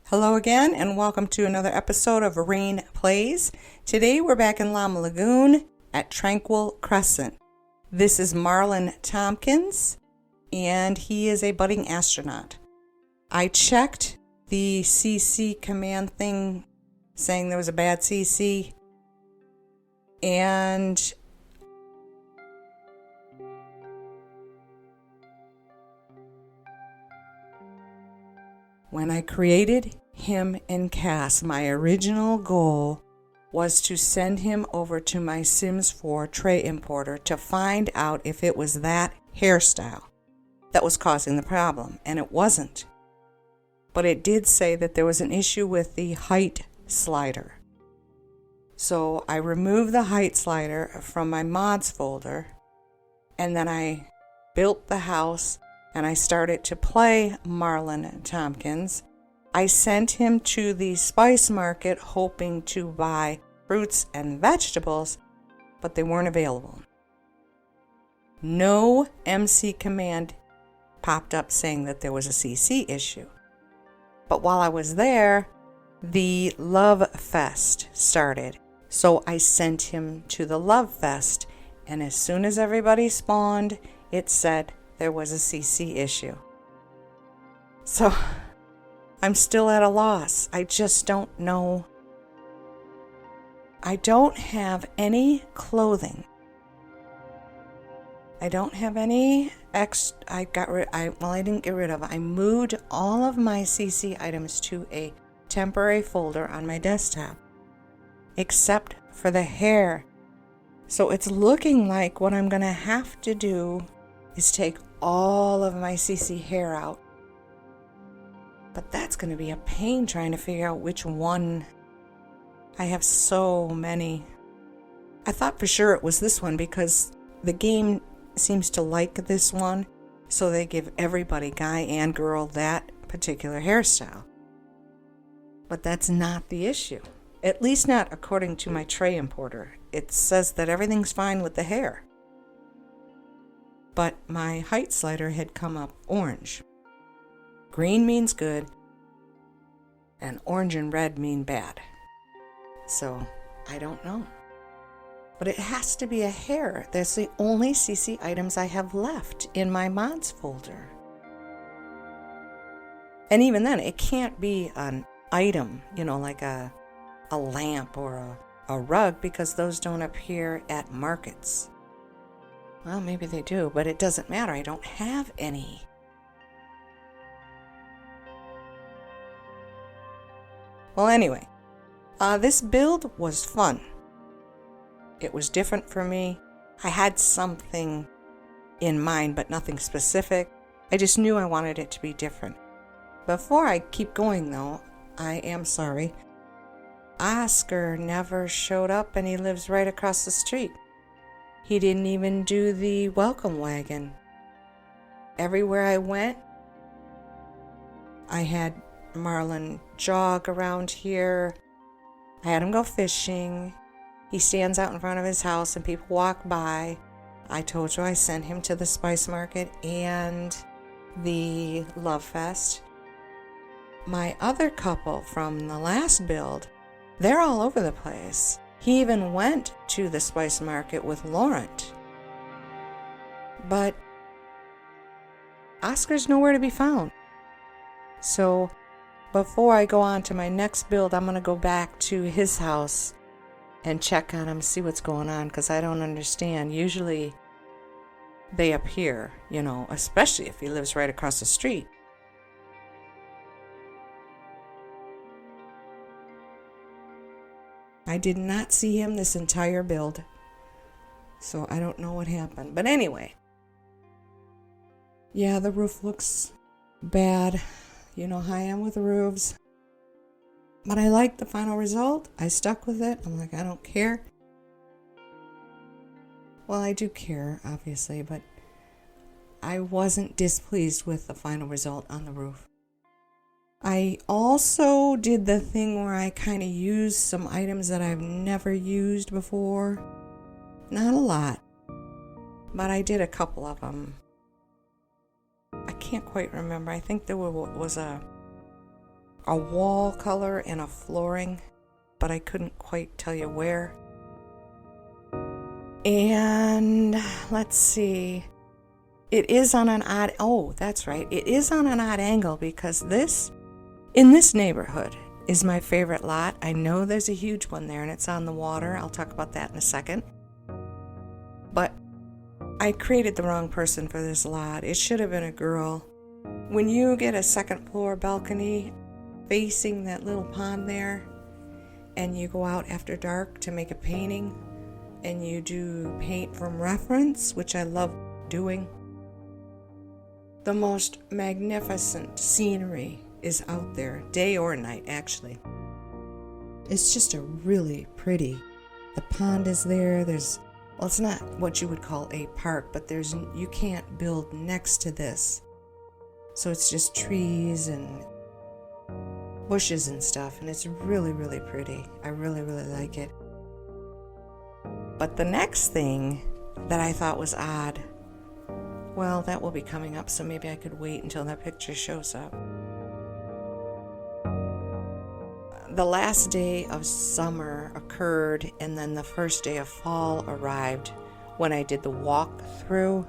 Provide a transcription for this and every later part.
Hello again, and welcome to another episode of Raine Plays. Today we're back in Llama Lagoon at Tranquil Crescent. This is Marlon Tompkins, and he is a budding astronaut. I checked the CC command thing saying there was a bad CC, and when I created him in Cass, my original goal was to send him over to my Sims 4 tray importer to find out if it was that hairstyle that was causing the problem, and it wasn't. But it did say that there was an issue with the height slider. So I removed the height slider from my mods folder, and then I built the house and I started to play Marlon Tompkins. I sent him to the spice market hoping to buy fruits and vegetables, but they weren't available. No MC command popped up saying that there was a CC issue. But while I was there, the Love Fest started. So I sent him to the Love Fest, and as soon as everybody spawned, it said there was a CC issue. So I'm still at a loss. I just don't know. I don't have any clothing. I don't have any I didn't get rid of. I moved all of my CC items to a temporary folder on my desktop, except for the hair. So it's looking like what I'm going to have to do is take all of my CC hair out. But that's going to be a pain trying to figure out which one. I have so many. I thought for sure it was this one because the game seems to like this one, so they give everybody, guy and girl, that particular hairstyle. But that's not the issue. At least not according to my tray importer. It says that everything's fine with the hair. But my height slider had come up orange. Green means good, and orange and red mean bad. So, I don't know. But it has to be a hair. That's the only CC items I have left in my mods folder. And even then, it can't be an item, like a lamp or a rug, because those don't appear at markets. Well, maybe they do, but it doesn't matter. I don't have any. Well, anyway, this build was fun. It was different for me. I had something in mind, but nothing specific. I just knew I wanted it to be different. Before I keep going, though, I am sorry. Oscar never showed up, and he lives right across the street. He didn't even do the welcome wagon. Everywhere I went, I had Marlon jog around here. I had him go fishing. He stands out in front of his house and people walk by. I told you I sent him to the spice market and the Love Fest. My other couple from the last build, they're all over the place. He even went to the spice market with Laurent. But Oscar's nowhere to be found. So before I go on to my next build, I'm going to go back to his house and check on him, see what's going on, because I don't understand. Usually they appear, especially if he lives right across the street. I did not see him this entire build, so I don't know what happened. But anyway, yeah, the roof looks bad. You know how I am with roofs. But I liked the final result. I stuck with it. I'm like, I don't care. Well, I do care, obviously, but I wasn't displeased with the final result on the roof. I also did the thing where I kind of used some items that I've never used before. Not a lot, but I did a couple of them. I can't quite remember. I think there was a a wall color and a flooring, but I couldn't quite tell you where. And let's see, it is on an odd, that's right, it is on an odd angle because in this neighborhood is my favorite lot. I know there's a huge one there and it's on the water. I'll talk about that in a second. But I created the wrong person for this lot. It should have been a girl. When you get a second floor balcony facing that little pond there, and you go out after dark to make a painting, and you do paint from reference, which I love doing, the most magnificent scenery is out there, day or night actually. It's just a really pretty. The pond is there. Well, it's not what you would call a park, but you can't build next to this. So it's just trees and bushes and stuff, and it's really, really pretty. I really, really like it. But the next thing that I thought was odd, well, that will be coming up, so maybe I could wait until that picture shows up. The last day of summer occurred, and then the first day of fall arrived when I did the walk-through.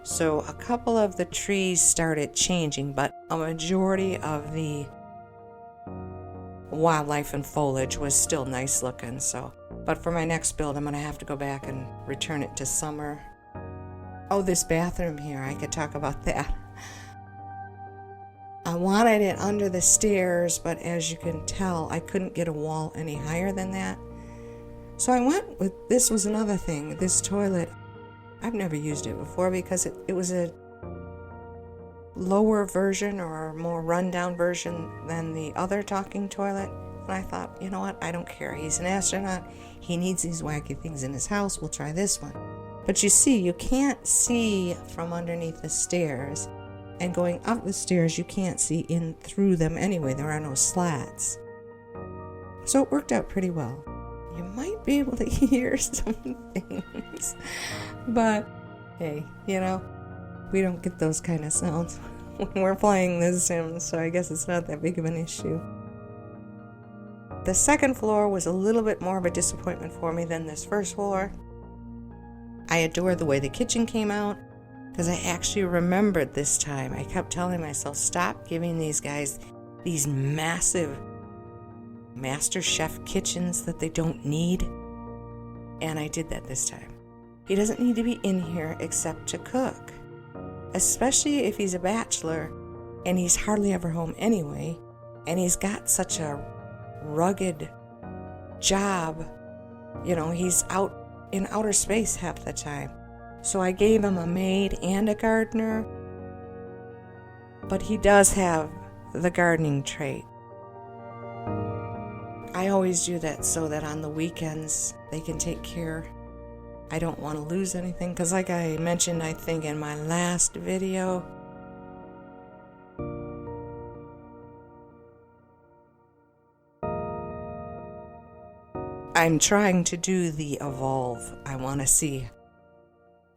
So a couple of the trees started changing, but a majority of the wildlife and foliage was still nice looking. But for my next build, I'm going to have to go back and return it to summer. Oh, this bathroom here, I could talk about that. I wanted it under the stairs, but as you can tell, I couldn't get a wall any higher than that. So I went with, this was another thing, this toilet. I've never used it before because it was a lower version or a more rundown version than the other talking toilet. And I thought, you know what, I don't care. He's an astronaut. He needs these wacky things in his house. We'll try this one. But you see, you can't see from underneath the stairs. And going up the stairs, you can't see in through them anyway. There are no slats. So it worked out pretty well. You might be able to hear some things. But, hey, we don't get those kind of sounds when we're playing The Sims, so I guess it's not that big of an issue. The second floor was a little bit more of a disappointment for me than this first floor. I adore the way the kitchen came out, because I actually remembered this time. I kept telling myself, stop giving these guys these massive Master Chef kitchens that they don't need. And I did that this time. He doesn't need to be in here except to cook. Especially if he's a bachelor and he's hardly ever home anyway. And he's got such a rugged job. He's out in outer space half the time. So I gave him a maid and a gardener, but he does have the gardening trait. I always do that so that on the weekends they can take care. I don't want to lose anything because like I mentioned, I think in my last video, I'm trying to do the evolve. I want to see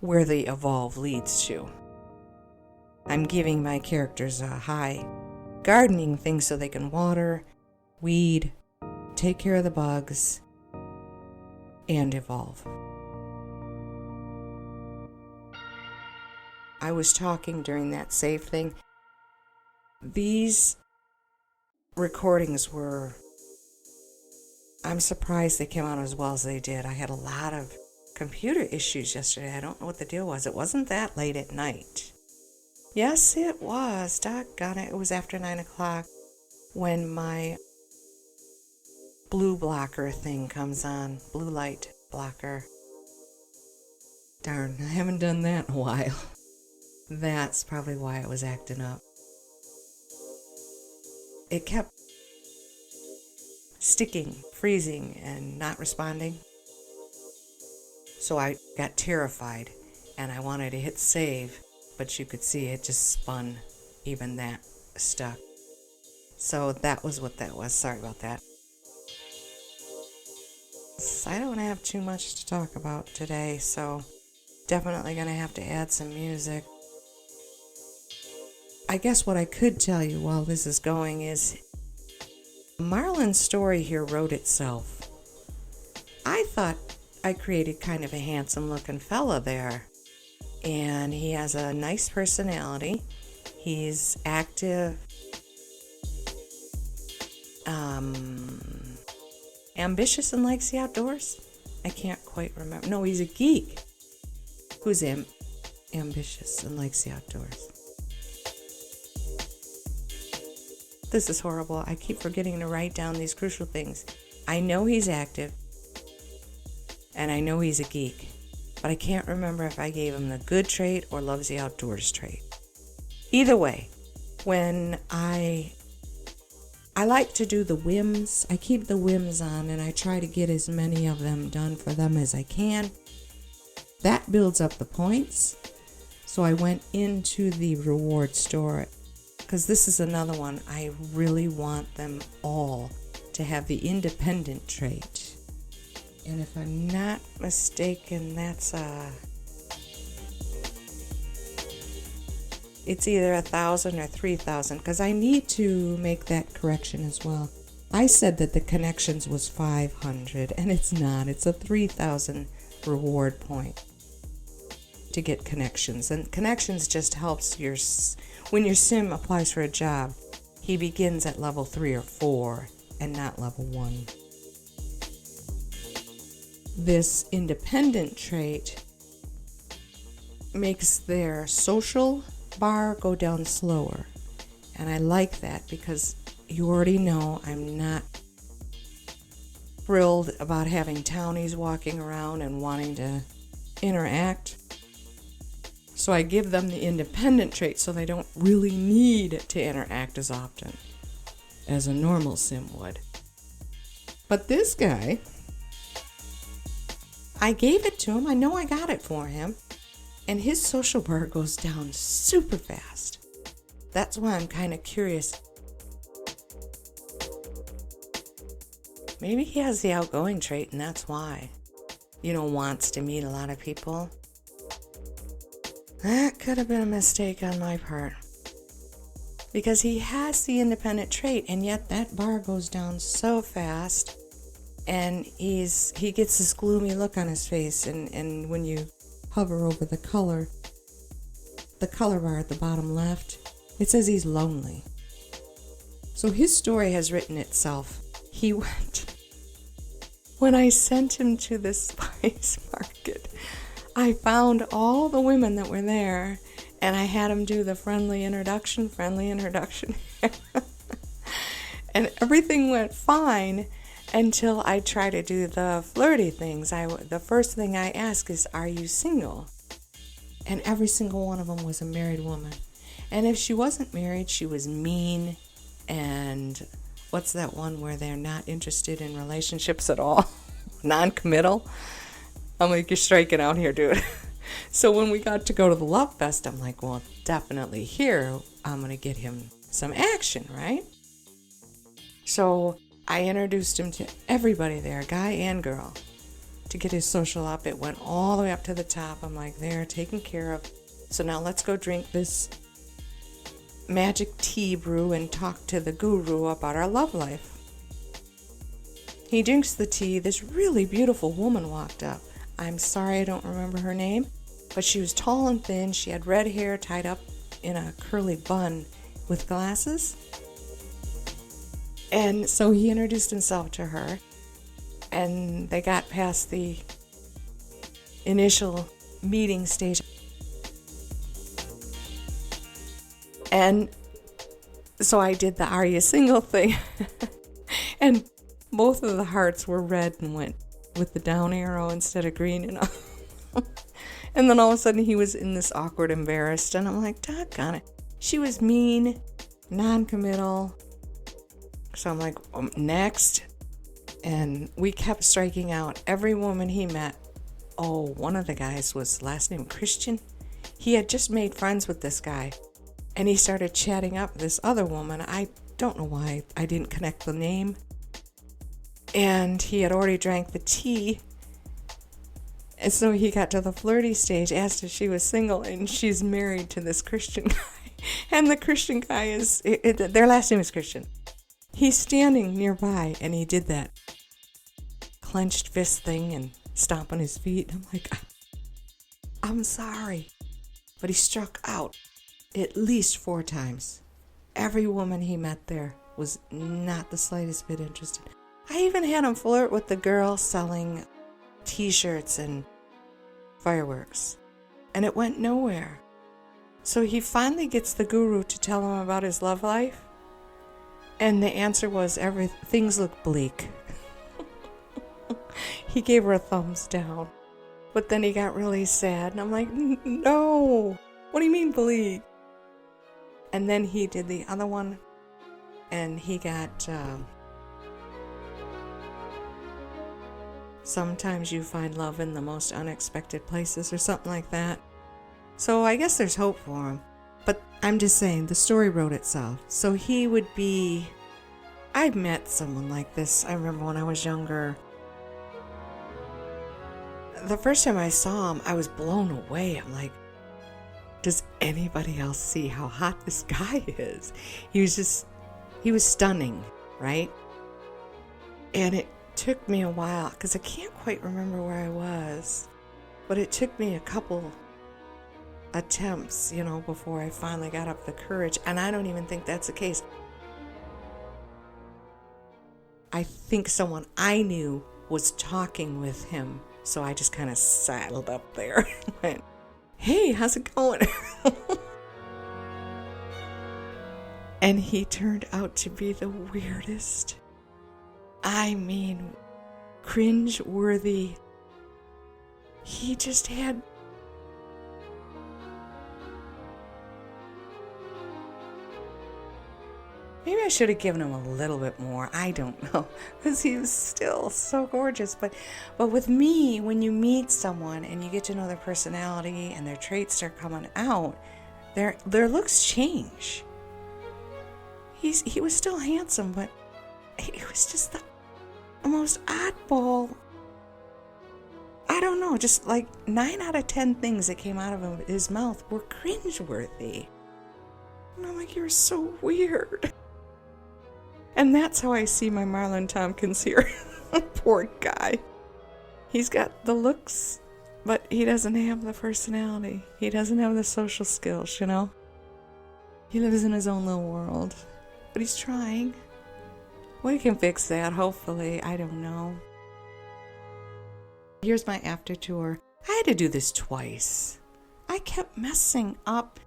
where the evolve leads to. I'm giving my characters a high gardening thing so they can water, weed, take care of the bugs, and evolve. I was talking during that save thing. These recordings I'm surprised they came out as well as they did. I had a lot of computer issues yesterday. I don't know what the deal was. It wasn't that late at night. Yes, it was. Doggone it. It was after 9 o'clock when my blue blocker thing comes on. Blue light blocker. Darn, I haven't done that in a while. That's probably why it was acting up. It kept sticking, freezing, and not responding. So I got terrified and I wanted to hit save, but you could see it just spun, even that stuck. So that was what that was. Sorry about that. I don't have too much to talk about today, so definitely going to have to add some music. I guess what I could tell you while this is going is Marlon's story here wrote itself. I thought I created kind of a handsome looking fella there. And he has a nice personality. He's active, ambitious and likes the outdoors. I can't quite remember. No, he's a geek who's ambitious and likes the outdoors. This is horrible. I keep forgetting to write down these crucial things. I know he's active, and I know he's a geek, but I can't remember if I gave him the good trait or loves the outdoors trait. Either way, when I like to do the whims. I keep the whims on, and I try to get as many of them done for them as I can. That builds up the points. So I went into the reward store, because this is another one. I really want them all to have the independent trait. And if I'm not mistaken, it's either 1,000 or 3,000, because I need to make that correction as well. I said that the connections was 500, and it's not. It's a 3,000 reward point to get connections. And connections just helps when your sim applies for a job, he begins at level 3 or 4 and not level 1. This independent trait makes their social bar go down slower, and I like that, because you already know I'm not thrilled about having townies walking around and wanting to interact, so I give them the independent trait so they don't really need to interact as often as a normal sim would. But this guy, I gave it to him. I know I got it for him. And his social bar goes down super fast. That's why I'm kind of curious. Maybe he has the outgoing trait, and that's why. Wants to meet a lot of people. That could have been a mistake on my part. Because he has the independent trait, and yet that bar goes down so fast. And he gets this gloomy look on his face, and when you hover over the color bar at the bottom left, it says he's lonely. So his story has written itself. When I sent him to the spice market, I found all the women that were there, and I had him do the friendly introduction. And everything went fine until I try to do the flirty things. The first thing I ask is, are you single? And every single one of them was a married woman. And if she wasn't married, she was mean. And what's that one where they're not interested in relationships at all? Non-committal? I'm like, you're striking out here, dude. So when we got to go to the Love Fest, I'm like, well, definitely here, I'm going to get him some action, right? So I introduced him to everybody there, guy and girl, to get his social up. It went all the way up to the top. I'm like, they're taken care of. So now let's go drink this magic tea brew and talk to the guru about our love life. He drinks the tea. This really beautiful woman walked up. I'm sorry I don't remember her name, but she was tall and thin. She had red hair tied up in a curly bun with glasses. And so he introduced himself to her, and they got past the initial meeting stage. And so I did the "Are you single?" thing, and both of the hearts were red and went with the down arrow instead of green, And then all of a sudden he was in this awkward, embarrassed, and I'm like, doggone it. She was mean, non-committal. So I'm like, next. And we kept striking out. Every woman he met. Oh, one of the guys was last name Christian. He had just made friends with this guy. And he started chatting up this other woman. I don't know why I didn't connect the name. And he had already drank the tea. And so he got to the flirty stage, asked if she was single, and she's married to this Christian guy. And the Christian guy their last name is Christian. He's standing nearby, and he did that clenched fist thing and stomp on his feet. I'm like, I'm sorry. But he struck out at least 4 times. Every woman he met there was not the slightest bit interested. I even had him flirt with the girl selling t-shirts and fireworks. And it went nowhere. So he finally gets the guru to tell him about his love life. And the answer was, things look bleak. He gave her a thumbs down. But then he got really sad. And I'm like, no. What do you mean bleak? And then he did the other one. And he got... sometimes you find love in the most unexpected places or something like that. So I guess there's hope for him. But I'm just saying, the story wrote itself. So he would be... I've met someone like this. I remember when I was younger. The first time I saw him, I was blown away. I'm like, does anybody else see how hot this guy is? He was stunning, right? And it took me a while, because I can't quite remember where I was. But it took me a couple attempts, before I finally got up the courage. And I don't even think that's the case. I think someone I knew was talking with him. So I just kind of saddled up there and went, hey, how's it going? And he turned out to be the weirdest. I mean, cringe-worthy. He just had... Maybe I should have given him a little bit more. I don't know. Because he was still so gorgeous. But with me, when you meet someone and you get to know their personality and their traits start coming out, their looks change. He was still handsome, but he was just the most oddball. I don't know. Just like 9 out of 10 things that came out of his mouth were cringeworthy. And I'm like, you're so weird. And that's how I see my Marlon Tompkins here. Poor guy. He's got the looks, but he doesn't have the personality. He doesn't have the social skills, He lives in his own little world. But he's trying. We can fix that, hopefully. I don't know. Here's my after tour. I had to do this twice. I kept messing up.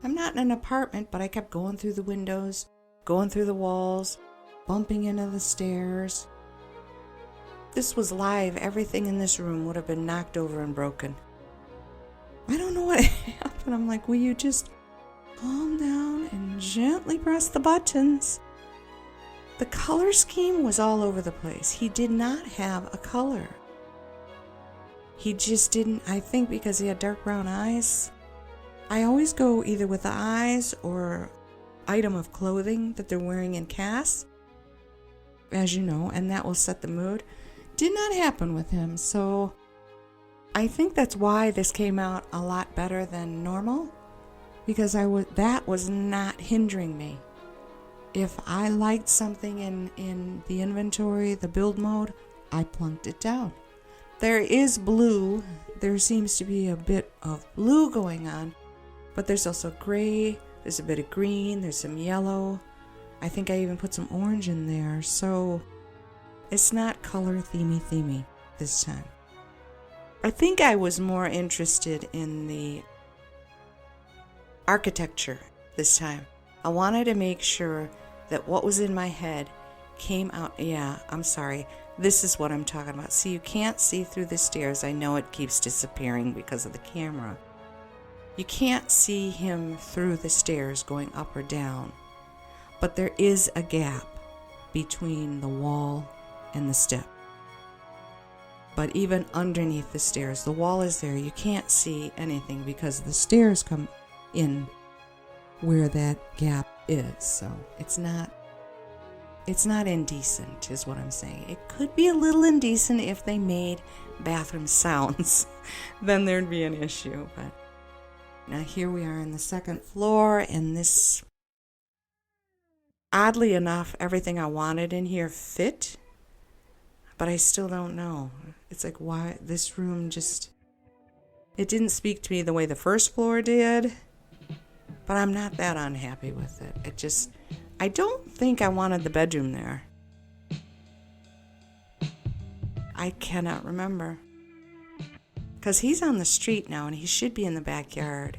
I'm not in an apartment, but I kept going through the windows, going through the walls, bumping into the stairs. This was live. Everything in this room would have been knocked over and broken. I don't know what happened. I'm like, will you just calm down and gently press the buttons? The color scheme was all over the place. He did not have a color. He just didn't, I think because he had dark brown eyes. I always go either with the eyes or item of clothing that they're wearing in cast, as you know, and that will set the mood. Did not happen with him, so I think that's why this came out a lot better than normal, because that was not hindering me. If I liked something in the inventory, the build mode, I plunked it down. There is blue. There seems to be a bit of blue going on, but there's also gray, there's a bit of green, there's some yellow. I think I even put some orange in there, so it's not color themey this time. I think I was more interested in the architecture this time. I wanted to make sure that what was in my head came out. Yeah, I'm sorry. This is what I'm talking about. See, you can't see through the stairs. I know it keeps disappearing because of the camera. You can't see him through the stairs going up or down. But there is a gap between the wall and the step. But even underneath the stairs, the wall is there. You can't see anything because the stairs come in where that gap is. So it's not indecent is what I'm saying. It could be a little indecent if they made bathroom sounds. Then there'd be an issue. But now here we are on the second floor, and this Oddly enough, everything I wanted in here fit, but I still don't know. It's like, why this room just, it didn't speak to me the way the first floor did, but I'm not that unhappy with it. It just, I don't think I wanted the bedroom there. I cannot remember. Because he's on the street now and he should be in the backyard.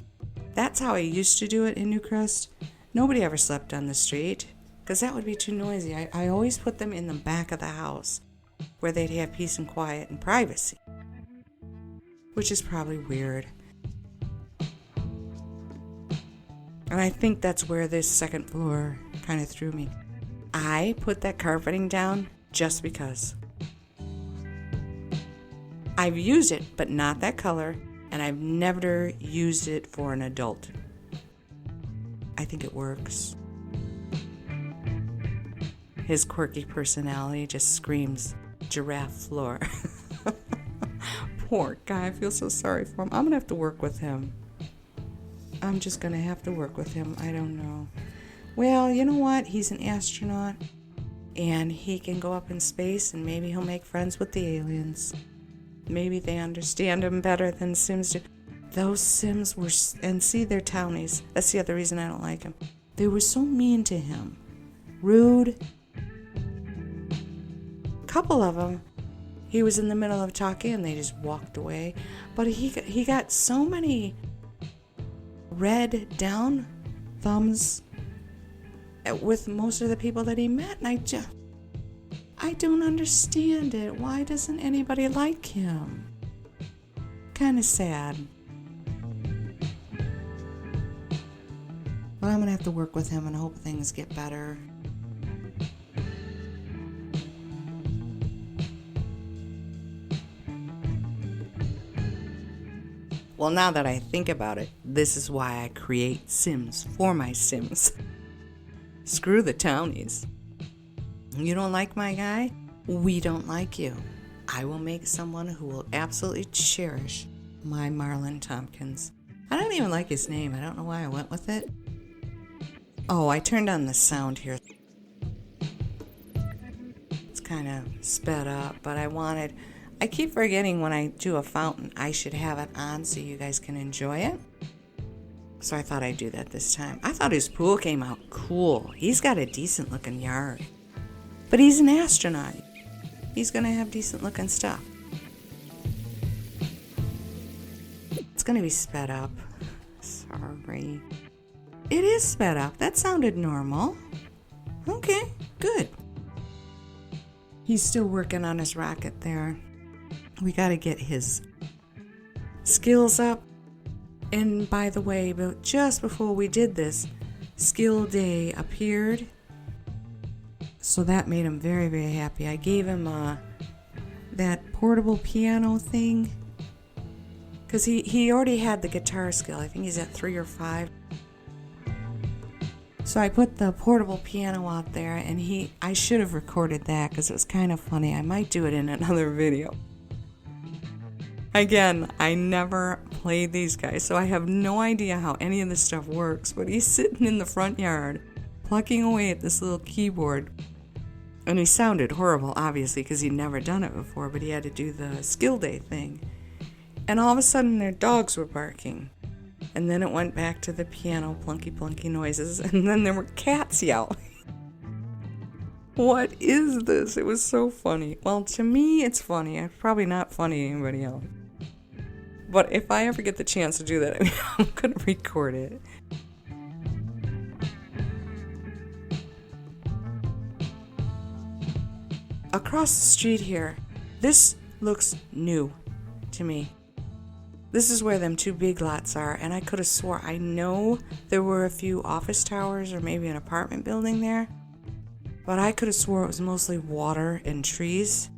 That's how I used to do it in Newcrest. Nobody ever slept on the street because that would be too noisy. I always put them in the back of the house where they'd have peace and quiet and privacy, which is probably weird. And I think that's where this second floor kind of threw me. I put that carpeting down just because. I've used it, but not that color, and I've never used it for an adult. I think it works. His quirky personality just screams giraffe floor. Poor guy, I feel so sorry for him. I'm gonna have to work with him. I'm just gonna have to work with him. I don't know. Well, you know what? He's an astronaut, and he can go up in space, and maybe he'll make friends with the aliens. Maybe they understand him better than Sims do. Those Sims were, and see, they're Townies. That's the other reason I don't like him. They were so mean to him. Rude. A couple of them, he was in the middle of talking and they just walked away. But he got so many red down thumbs with most of the people that he met. And I don't understand it. Why doesn't anybody like him? Kind of sad. But I'm going to have to work with him and hope things get better. Well, now that I think about it, this is why I create Sims for my Sims. Screw the Townies. You don't like my guy? We don't like you. I will make someone who will absolutely cherish my Marlon Tompkins. I don't even like his name. I don't know why I went with it. Oh, I turned on the sound here. It's kind of sped up, but I keep forgetting when I do a fountain, I should have it on so you guys can enjoy it. So I thought I'd do that this time. I thought his pool came out cool. He's got a decent looking yard. But he's an astronaut. He's going to have decent looking stuff. It's going to be sped up. Sorry. It is sped up. That sounded normal. Okay, good. He's still working on his rocket there. We got to get his skills up. And by the way, but just before we did this, Skill Day appeared. So that made him very, very happy. I gave him that portable piano thing. Because he already had the guitar skill. I think he's at 3 or 5. So I put the portable piano out there, and I should have recorded that because it was kind of funny. I might do it in another video. Again, I never played these guys, so I have no idea how any of this stuff works, but he's sitting in the front yard, plucking away at this little keyboard. And he sounded horrible, obviously, because he'd never done it before, but he had to do the skill day thing. And all of a sudden, their dogs were barking. And then it went back to the piano, plunky plunky noises, and then there were cats yelling. What is this? It was so funny. Well, to me, it's funny. It's probably not funny to anybody else. But if I ever get the chance to do that, I'm going to record it. Across the street here, this looks new to me. This is where them 2 big lots are, and I could have swore I know there were a few office towers or maybe an apartment building there, but I could have swore it was mostly water and trees,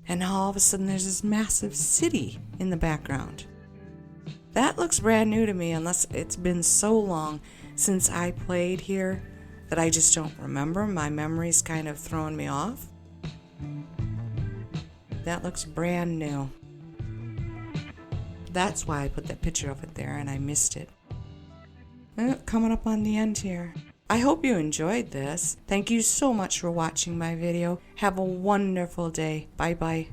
and now all of a sudden there's this massive city in the background. That looks brand new to me, unless it's been so long since I played here that I just don't remember. My memory's kind of throwing me off. That looks brand new. That's why I put that picture of it there and I missed it. Coming up on the end here. I hope you enjoyed this. Thank you so much for watching my video. Have a wonderful day. Bye bye.